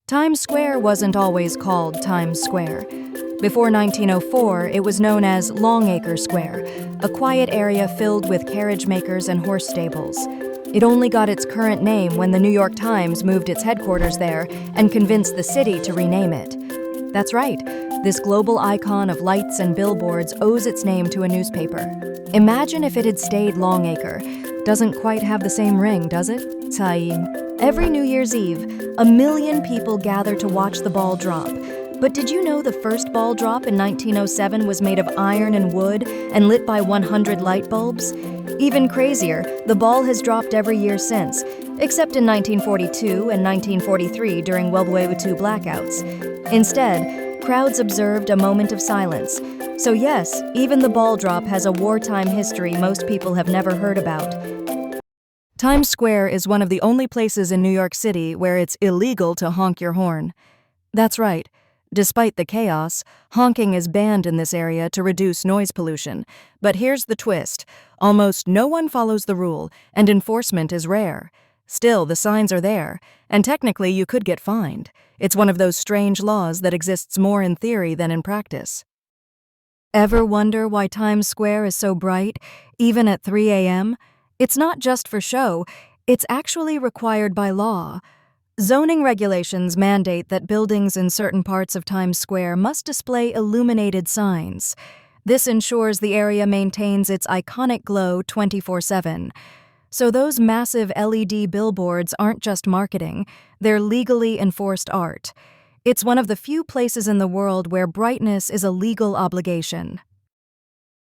Times Square wasn't always called Times Square. Before 1904, it was known as Longacre Square, a quiet area filled with carriage makers and horse stables. It only got its current name when the New York Times moved its headquarters there and convinced the city to rename it. That's right, this global icon of lights and billboards owes its name to a newspaper. Imagine if it had stayed Longacre. Doesn't quite have the same ring, does it? Every New Year's Eve, 1 million people gather to watch the ball drop. But did you know the first ball drop in 1907 was made of iron and wood and lit by 100 light bulbs? Even crazier, the ball has dropped every year since, except in 1942 and 1943 during World War II blackouts. Instead, crowds observed a moment of silence. So yes, even the ball drop has a wartime history most people have never heard about. Times Square is one of the only places in New York City where it's illegal to honk your horn. That's right. Despite the chaos, honking is banned in this area to reduce noise pollution. But here's the twist. Almost no one follows the rule, and enforcement is rare. Still, the signs are there, and technically you could get fined. It's one of those strange laws that exists more in theory than in practice. Ever wonder why Times Square is so bright, even at 3 a.m.? It's not just for show, it's actually required by law. Zoning regulations mandate that buildings in certain parts of Times Square must display illuminated signs. This ensures the area maintains its iconic glow 24/7. So those massive LED billboards aren't just marketing, they're legally enforced art. It's one of the few places in the world where brightness is a legal obligation.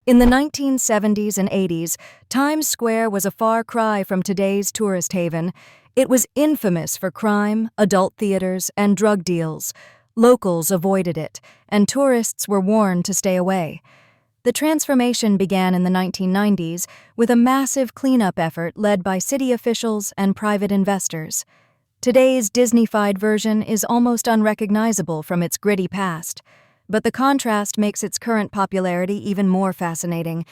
In the 1970s and 80s, Times Square was a far cry from today's tourist haven. It was infamous for crime, adult theaters, and drug deals. Locals avoided it, and tourists were warned to stay away. The transformation began in the 1990s with a massive cleanup effort led by city officials and private investors. Today's Disney-fied version is almost unrecognizable from its gritty past. But the contrast makes its current popularity even more fascinating.